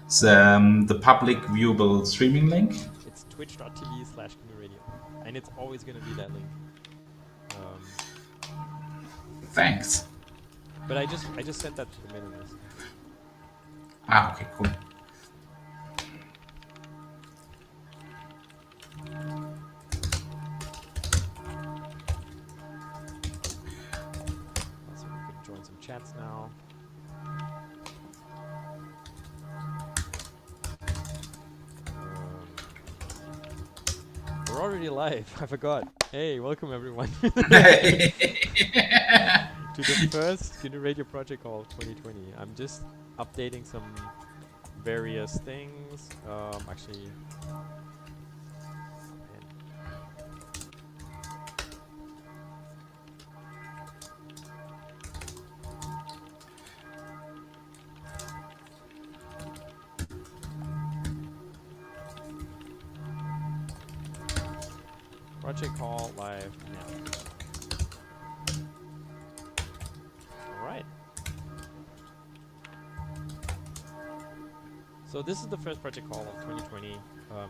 The public viewable streaming link. It's twitch.tv/GNU Radio, and it's always going to be that link. Thanks. But I just sent that to the mailing list. Okay, cool. So we can join some chats now. We're already live. I forgot. Hey, welcome everyone to the first GNU Radio Project Call 2020. I'm just updating some various things. Actually, Project Call live now. All right. So this is the first Project Call of 2020.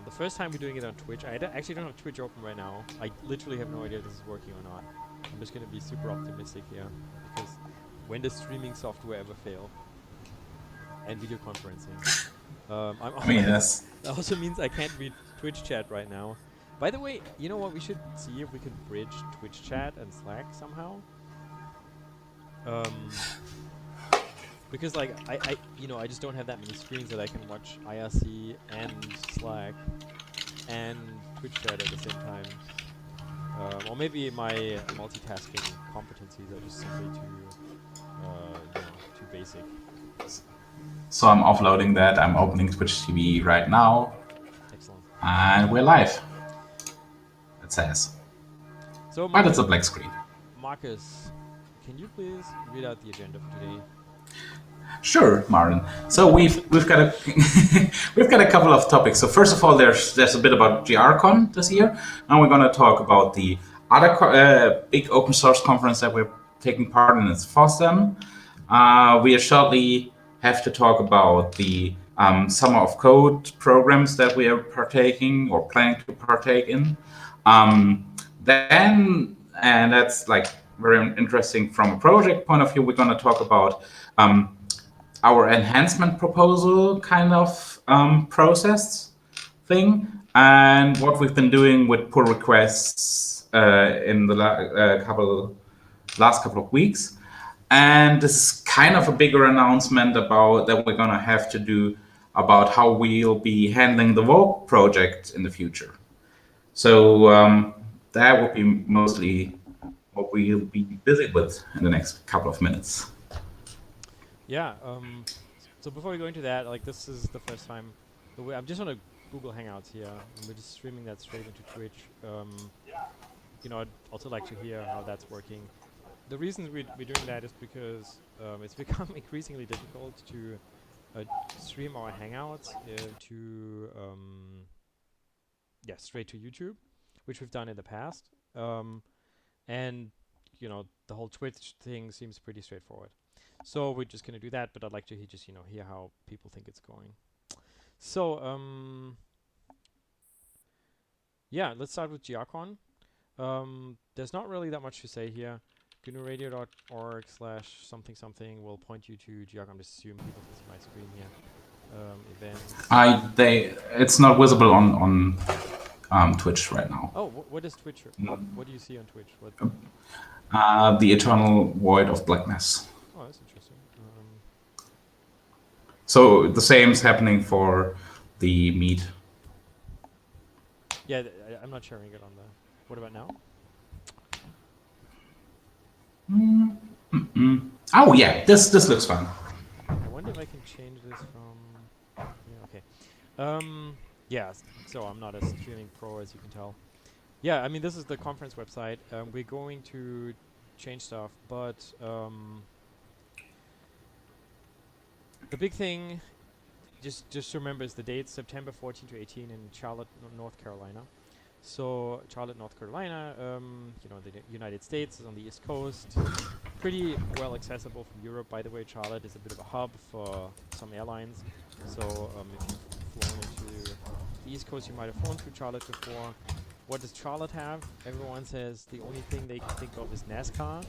The first time we're doing it on Twitch. I actually don't have Twitch open right now. I literally have no idea if this is working or not. I'm just going to be super optimistic here, because when does streaming software ever fail? And video conferencing. That also means I can't read Twitch chat right now. By the way, you know what? We should see if we can bridge Twitch chat and Slack somehow. Because like I just don't have that many screens that I can watch IRC and Slack and Twitch chat at the same time. Or maybe my multitasking competencies are just simply too basic. So I'm offloading that. I'm opening Twitch TV right now. Excellent. And we're live. It says. So but it's a black screen. Marcus, can you please read out the agenda for today? Sure, Martin. So we've got a we've got a couple of topics. So first of all, there's a bit about GRCon this year. Now we're going to talk about the other big open source conference that we're taking part in. It's FOSDEM. We shortly have to talk about the Summer of Code programs that we are partaking or planning to partake in. Then, and that's like very interesting from a project point of view, we're going to talk about our enhancement proposal kind of process thing, and what we've been doing with pull requests in the last couple of weeks. And this is kind of a bigger announcement about that we're going to have to do about how we'll be handling the Vogue project in the future. So that will be mostly what we'll be busy with in the next couple of minutes. Yeah. So before we go into that, like this is the first time. I'm just on a Google Hangouts here, and we're just streaming that straight into Twitch. I'd also like to hear how that's working. The reason we're doing that is because it's become increasingly difficult to stream our Hangouts straight to YouTube, which we've done in the past. And the whole Twitch thing seems pretty straightforward. So we're just gonna do that, but I'd like to hear how people think it's going. So let's start with GRCon. There's not really that much to say here. GNURadio.org/something will point you to GRCon. I'm just assuming people can see my screen here. Events. It's not visible on Twitch right now. Oh, what is Twitch? What do you see on Twitch? The eternal void of blackness. Oh, that's interesting. So the same is happening for the meet. Yeah, I'm not sharing it on the. What about now? Oh yeah, this looks fun. I wonder if I can change this from. Yeah, okay. Yeah. So I'm not a streaming pro, as you can tell. Yeah, I mean this is the conference website. We're going to change stuff, but the big thing, just remember, is the dates: September 14 to 18 in Charlotte, North Carolina. So Charlotte, North Carolina, the United States is on the East Coast. pretty well accessible from Europe. By the way, Charlotte is a bit of a hub for some airlines. So if you've flown into the East Coast, you might have flown through Charlotte before. What does Charlotte have? Everyone says the only thing they can think of is NASCAR.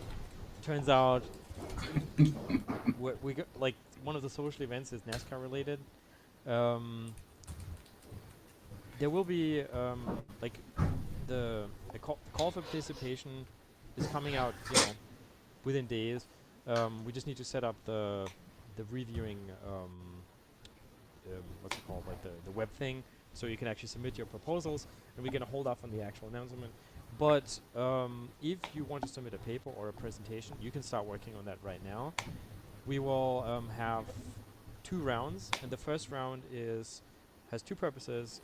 Turns out, we got, like, one of the social events is NASCAR related. Um, there will be like the call for participation is coming out, within days. We just need to set up the reviewing what's it called, like the web thing, so you can actually submit your proposals, and we're gonna hold off on the actual announcement. But if you want to submit a paper or a presentation, you can start working on that right now. We will have 2 rounds, and the first round has 2 purposes.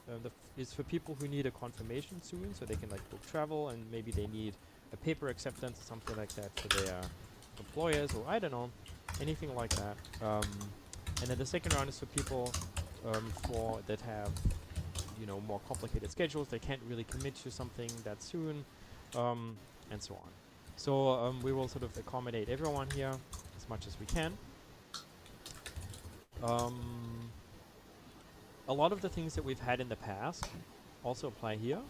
Is for people who need a confirmation soon, so they can like book travel, and maybe they need a paper acceptance or something like that for their employers, or I don't know, anything like that. And then the second round is for people for that have more complicated schedules. They can't really commit to something that soon, and so on. So we will sort of accommodate everyone here as much as we can. A lot of the things that we've had in the past also apply here.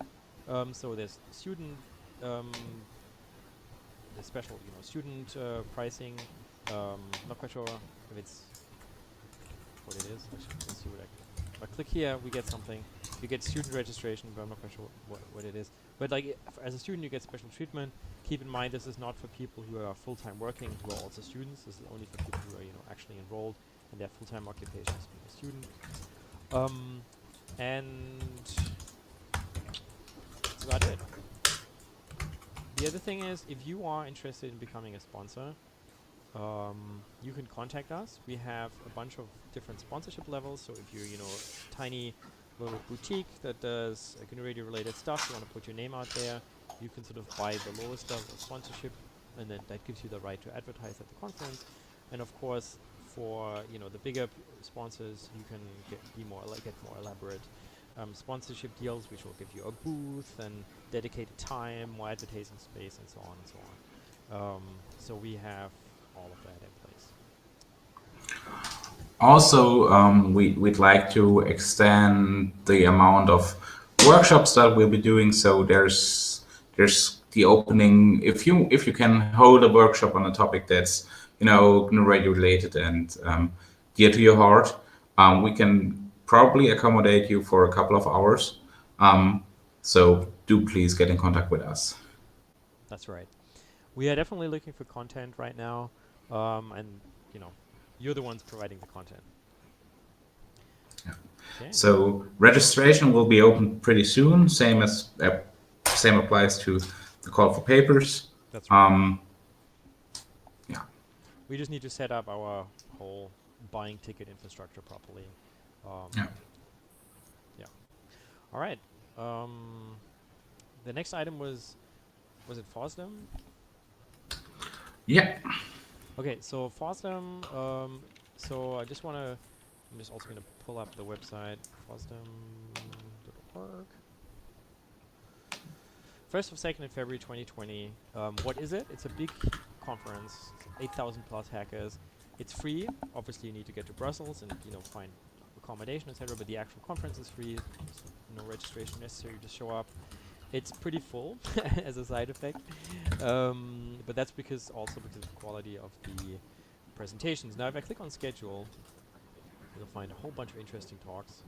So there's student, the special, student pricing. Not quite sure if it's what it is. Actually, let's see what if I click here, we get something. You get student registration, but I'm not quite sure what it is. But like, as a student, you get special treatment. Keep in mind, this is not for people who are full-time working, who are also students. This is only for people who are, actually enrolled in their full-time occupations being a student. And that's about it. The other thing is, if you are interested in becoming a sponsor, you can contact us. We have a bunch of different sponsorship levels. So if you're, a tiny little boutique that does GNU Radio related stuff, you want to put your name out there, you can sort of buy the lowest level of sponsorship, and then that gives you the right to advertise at the conference. And of course, for the bigger sponsors, you can get more elaborate sponsorship deals, which will give you a booth and dedicated time, more advertising space, and so on and so on. So we have all of that in place. Also, we'd like to extend the amount of workshops that we'll be doing. So there's the opening. If you can hold a workshop on a topic that's GNU Radio related and dear to your heart, we can probably accommodate you for a couple of hours. So do please get in contact with us. That's right. We are definitely looking for content right now, and you're the ones providing the content. Yeah. Okay. So registration will be open pretty soon. Same applies to the call for papers. That's right. Yeah. We just need to set up our whole buying ticket infrastructure properly. Yeah. Yeah. All right. The next item was it FOSDEM? Yeah. Okay, so FOSDEM. So I'm just also gonna pull up the website fosdem.org. 1st of 2nd of February 2020. What is it? It's a big conference. 8,000 plus hackers. It's free. Obviously, you need to get to Brussels and find accommodation, etc. But the actual conference is free. There's no registration necessary to show up. It's pretty full as a side effect, but that's because of the quality of the presentations. Now, if I click on schedule, you'll find a whole bunch of interesting talks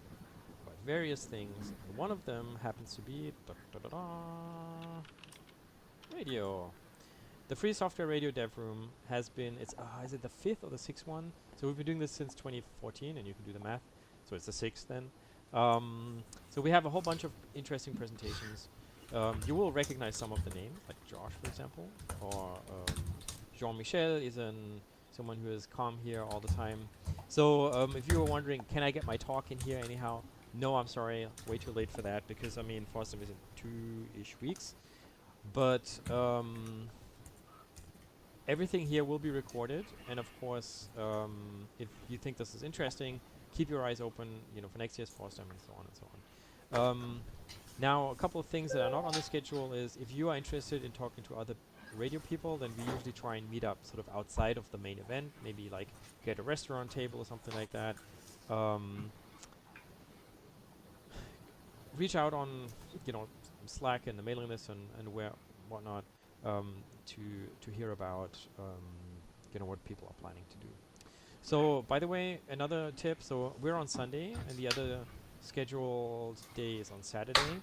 about various things. And one of them happens to be radio. The Free Software Radio Dev Room has been, is it the 5th or the 6th one? So we've been doing this since 2014, and you can do the math. So it's the 6th then. So we have a whole bunch of interesting presentations. You will recognize some of the names, like Josh, for example, or Jean-Michel is someone who has come here all the time. So if you were wondering, can I get my talk in here anyhow? No, I'm sorry, way too late for that, because FOSDEM is in 2-ish weeks. But everything here will be recorded, and of course, if you think this is interesting, keep your eyes open, for next year's FOSDEM and so on and so on. Now, a couple of things that are not on the schedule is if you are interested in talking to other radio people, then we usually try and meet up sort of outside of the main event, maybe like get a restaurant table or something like that. Um, Reach out on, Slack and the mailing list and where whatnot, to hear about, what people are planning to do. So, by the way, another tip. So we're on Sunday, and the other scheduled day is on Saturday.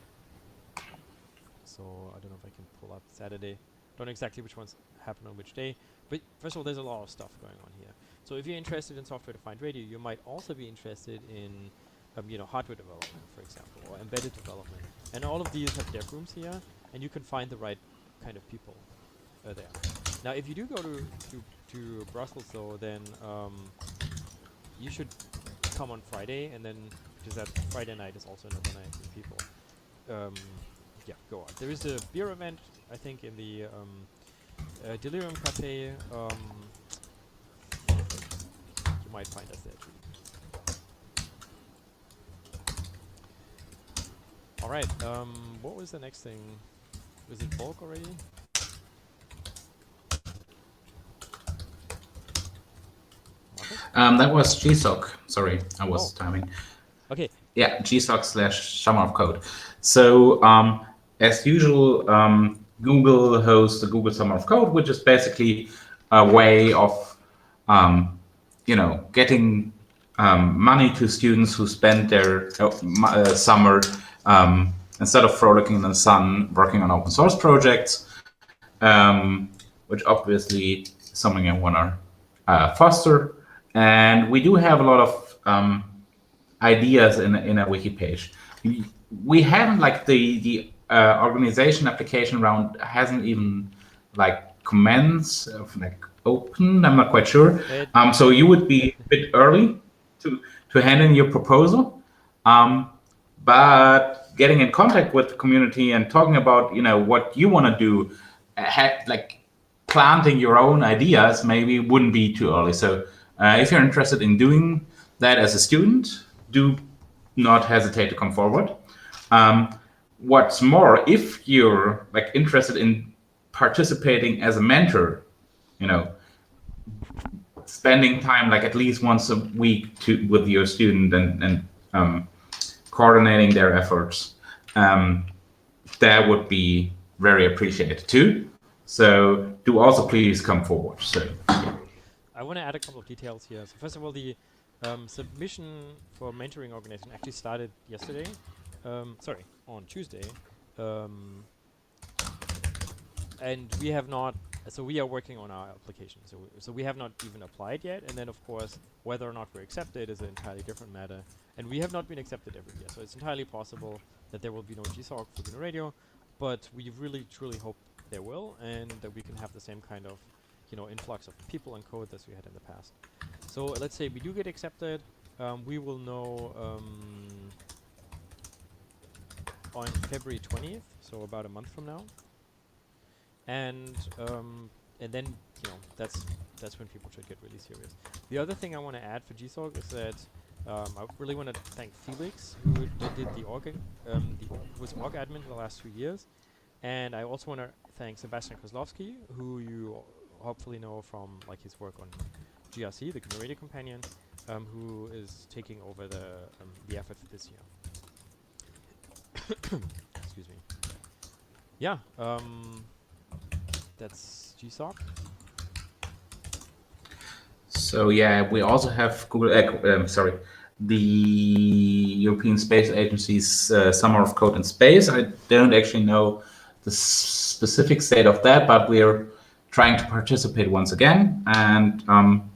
So I don't know if I can pull up Saturday. Don't know exactly which ones happen on which day. But first of all, there's a lot of stuff going on here. So if you're interested in software-defined radio, you might also be interested in, hardware development, for example, or embedded development. And all of these have dev rooms here, and you can find the right kind of people there. Now, if you do go to Brussels, though, then you should come on Friday, and then because that Friday night is also another night with people. Um, yeah, go on. There is a beer event, I think, in the Delirium Cafe. You might find us there too. All right. What was the next thing? Was it bulk already? That was GSOC. Sorry, I was timing. Okay. Yeah, GSOC/Summer of Code. So as usual, Google hosts the Google Summer of Code, which is basically a way of getting money to students who spend their summer instead of frolicking in the sun, working on open source projects, which obviously is something I want to foster. And we do have a lot of ideas in a wiki page. We haven't like the organization application round hasn't even like commenced like open. I'm not quite sure. So you would be a bit early to hand in your proposal. But getting in contact with the community and talking about what you want to do, like planting your own ideas maybe wouldn't be too early. So if you're interested in doing that as a student, do not hesitate to come forward. What's more, if you're like interested in participating as a mentor, spending time like at least once a week with your student and coordinating their efforts, that would be very appreciated too. So do also please come forward. So I want to add a couple of details here. So first of all, the submission for mentoring organization actually started yesterday. Sorry, on Tuesday. And we have not, so we are working on our application. So we have not even applied yet. And then, of course, whether or not we're accepted is an entirely different matter. And we have not been accepted every year. So it's entirely possible that there will be no GSOC for GNU Radio. But we really, truly hope there will, and that we can have the same kind of, influx of people and code as we had in the past. So let's say we do get accepted. We will know on February 20th, so about a month from now. And then that's when people should get really serious. The other thing I want to add for GSOC is that I really want to thank Felix, who did the org, was org admin for the last 2 years, and I also want to thank Sebastian Kozlowski, who you hopefully know from like his work on GRC, the GNU Radio Companion, who is taking over the effort for this year. Excuse me. Yeah. That's GSOC. So yeah, we also have Google. The European Space Agency's Summer of Code in Space. I don't actually know the specific state of that, but we're trying to participate once again, and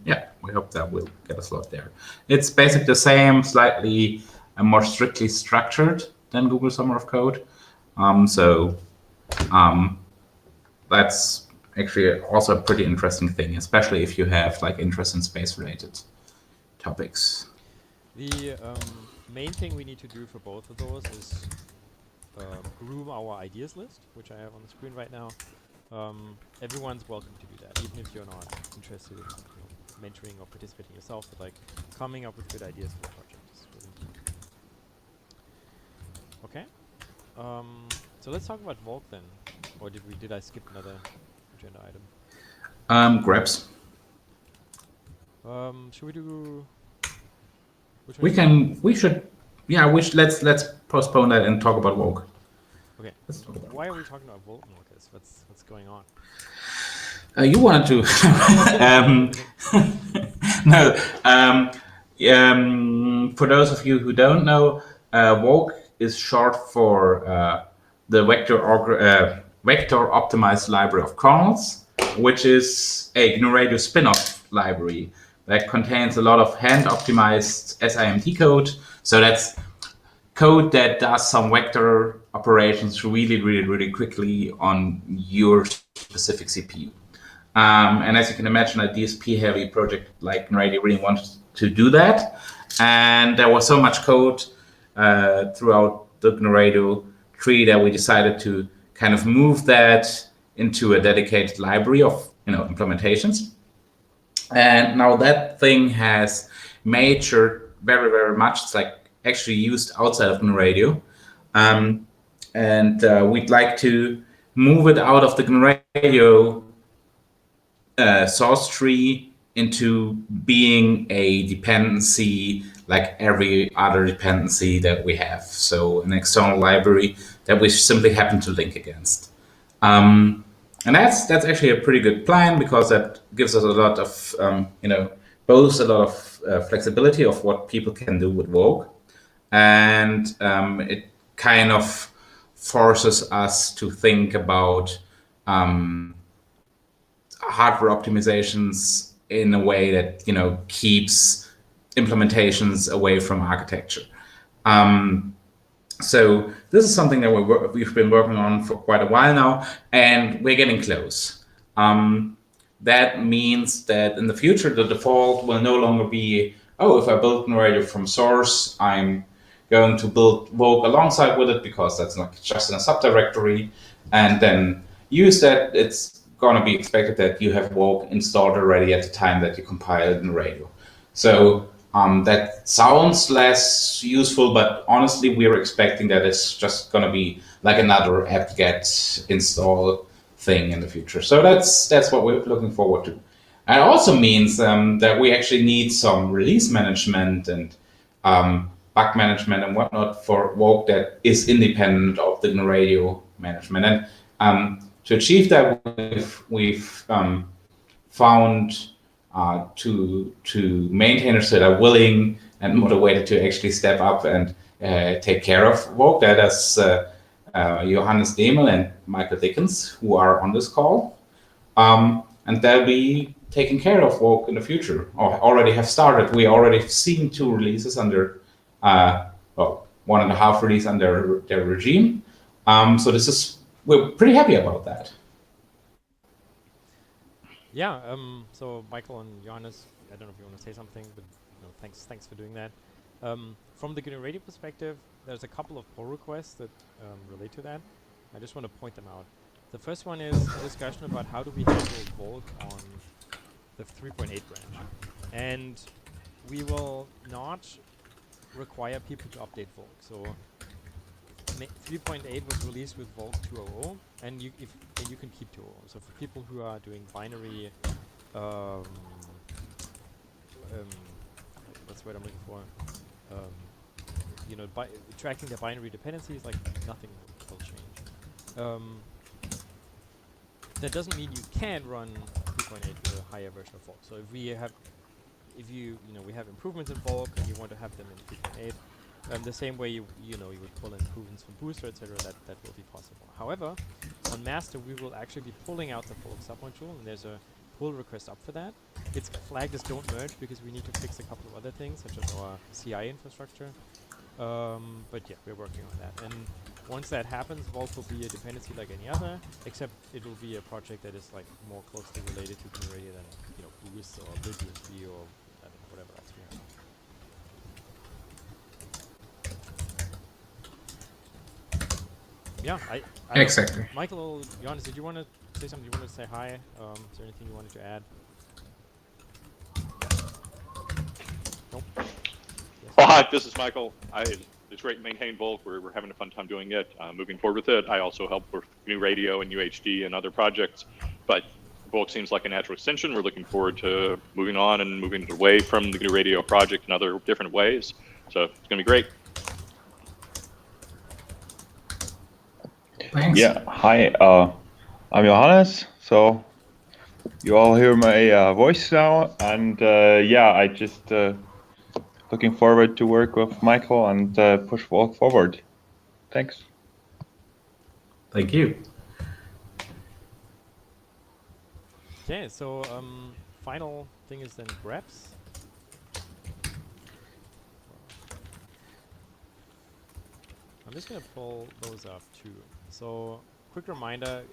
yeah, we hope that we'll get a slot there. It's basically the same, slightly more strictly structured than Google Summer of Code. That's actually also a pretty interesting thing, especially if you have like interest in space-related topics. The main thing we need to do for both of those is groom our ideas list, which I have on the screen right now. Everyone's welcome to do that, even if you're not interested in mentoring or participating yourself, but like coming up with good ideas for the project is really important. Okay. So let's talk about Volk then. Or did I skip another agenda item? Grabs. Should we do? Which one We should we do? can. We should. Yeah. Let's postpone that and talk about woke. Okay. Let's talk about. Why are we talking about Volt Markers? What's going on? You wanted to. No. For those of you who don't know, woke is short for the vector optimized library of kernels, which is a GNU Radio spin-off library that contains a lot of hand-optimized SIMT code. So that's code that does some vector operations really quickly on your specific CPU. And as you can imagine, a DSP-heavy project like GNU Radio really wanted to do that. And there was so much code throughout the GNU Radio tree that we decided to kind of move that into a dedicated library of implementations. And now that thing has matured very much. It's like actually used outside of GNU Radio. And we'd like to move it out of the GNU Radio source tree into being a dependency like every other dependency that we have. So an external library that we simply happen to link against. And that's actually a pretty good plan because that gives us a lot of, both a lot of flexibility of what people can do with Vogue. And it kind of forces us to think about hardware optimizations in a way that keeps implementations away from architecture. So this is something that we've been working on for quite a while now, and we're getting close. That means that in the future, the default will no longer be, if I build GNU Radio from source, I'm going to build Vogue alongside with it because that's like just in a subdirectory, and then use that. It's going to be expected that you have Vogue installed already at the time that you compile GNU Radio. So that sounds less useful, but honestly, we're expecting that it's just going to be like another apt-get install thing in the future. So that's what we're looking forward to. And it also means that we actually need some release management and bug management and whatnot for Vogue that is independent of the GNU Radio management. And to achieve that, we've found to maintainers that are willing and motivated to actually step up and take care of Vogue. That is Johannes Demel and Michael Dickens, who are on this call. And they'll be taking care of Vogue in the future, or already have started. We already have seen 2 releases under, 1.5 release under their regime. So we're pretty happy about that. Yeah, so Michael and Johannes, I don't know if you want to say something, but thanks for doing that. From the GNU Radio perspective, there's a couple of pull requests that relate to that. I just want to point them out. The first one is a discussion about how do we handle Vogue on the 3.8 branch. And we will not require people to update Vogue. So 3.8 was released with Vogue 2.0, and you can keep 2.0. So for people who are doing binary, what's the word I'm looking for? Tracking the binary dependencies, like nothing will change. That doesn't mean you can run 3.8 with a higher version of Vogue. So if we have improvements in Vogue and you want to have them in 3.8. The same way you would pull in improvements from Booster, etc. That will be possible. However, on master we will actually be pulling out the Vogue submodule, and there's a pull request up for that. It's flagged as don't merge because we need to fix a couple of other things, such as our CI infrastructure. But yeah, we're working on that. And once that happens, Vogue will be a dependency like any other, except it will be a project that is like more closely related to GNU Radio than Boost or BuildUSB or whatever else we have. Yeah, I Exactly. Michael, Johannes, did you want to say something? You want to say hi? Is there anything you wanted to add? Nope. Yes. Oh, hi, this is Michael. It's great to maintain Volt. We're having a fun time doing it. Moving forward with it. I also help with GNU Radio and UHD and other projects. but Bulk seems like a natural extension. We're looking forward to moving on and moving it away from the GNU Radio project in other different ways. So it's going to be great. Thanks. Yeah, hi, I'm Johannes. So you all hear my voice now, and yeah, I just looking forward to work with Michael and push Walk forward. Thanks. Thank you. Okay, so final thing is then grabs. I'm just gonna pull those up too. So quick reminder,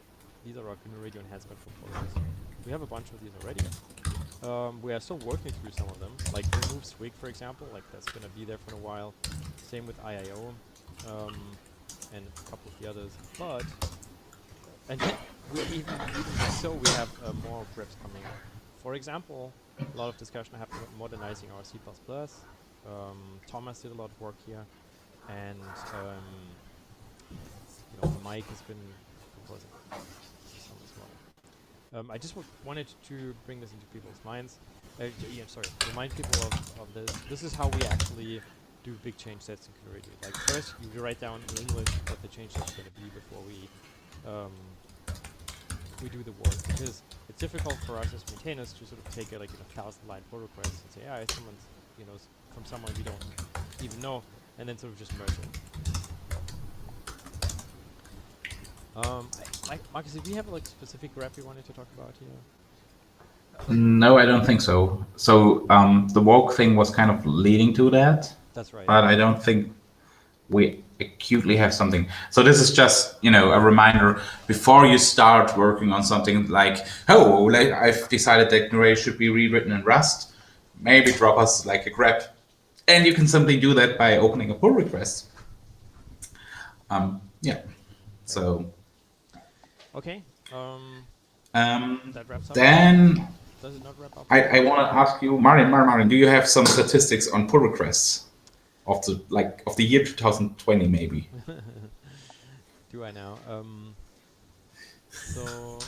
these are our GNU Radio enhancement proposals. We have a bunch of these already. We are still working through some of them, like remove swig, for example, like that's gonna be there for a while. Same with IIO, and a couple of the others. But and then even so, we have more grips coming. For example, a lot of discussion happened about modernizing our C++. Thomas did a lot of work here, and Mike has been proposing some as well. I just wanted to bring this into people's minds. Remind people of this. This is how we actually do big change sets in GNU Radio. Like first, you write down in English what the change set's going to be before we do the work, because it's difficult for us as maintainers to sort of take a 1,000-line pull request and say, yeah, someone's from someone we don't even know, and then sort of just merge it. Marcus, did we have a specific graph you wanted to talk about here? No, I don't think so. So the walk thing was kind of leading to that. That's right. But I don't think we acutely have something. So this is just, a reminder before you start working on something like, I've decided that GNU should be rewritten in Rust. Maybe drop us like a grep. And you can simply do that by opening a pull request. So. Okay. That wraps up. Then does it not wrap up? I want to ask you, Martin, do you have some statistics on pull requests of the year 2020 maybe? Do I now? So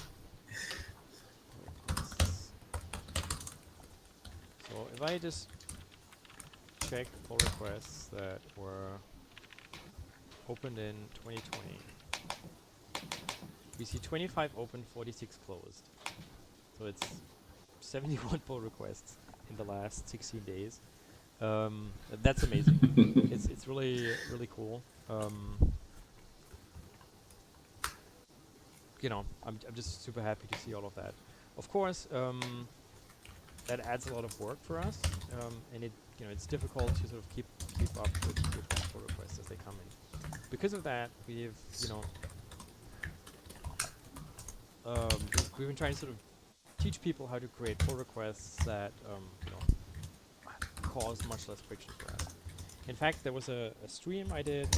if I just check pull requests that were opened in 2020, we see 25 open, 46 closed. So it's 71 pull requests in the last 16 days. That's amazing. It's really cool. I'm just super happy to see all of that. Of course, that adds a lot of work for us, and it's difficult to sort of keep up with pull requests as they come in. Because of that, we've been trying to sort of teach people how to create pull requests that cause much less friction for us. In fact, there was a stream I did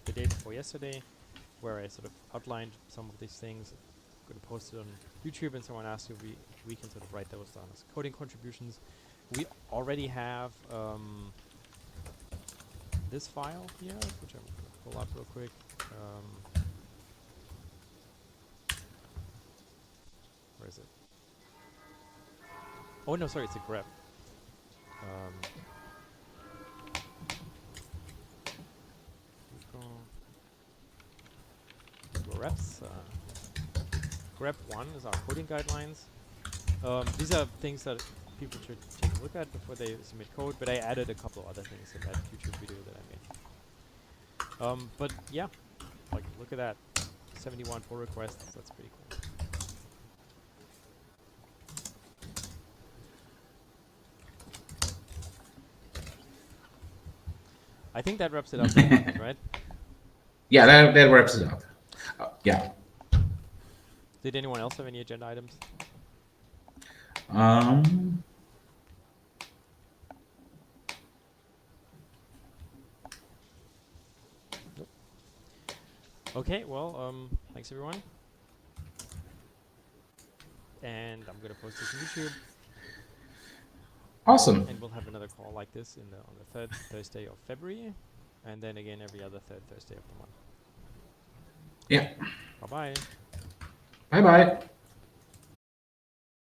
the day before yesterday where I sort of outlined some of these things. I'm going to post it on YouTube, and someone asked if we can sort of write those down as coding contributions. We already have this file here, which I'm going to pull up real quick. Where is it? Oh no, sorry, it's a grep. Reps. Grep 1 is our coding guidelines. These are things that people should take a look at before they submit code, but I added a couple of other things in that YouTube video that I made. But yeah, look at that. 71 pull requests, that's pretty cool. I think that wraps it up, right? Yeah, that wraps it up. Yeah. Did anyone else have any agenda items? Nope. Okay, well, thanks everyone. And I'm gonna post this on YouTube. Awesome. And we'll have another call like this on the 3rd Thursday of February, and then again every other 3rd Thursday of the month. Yeah. Bye-bye. Bye-bye.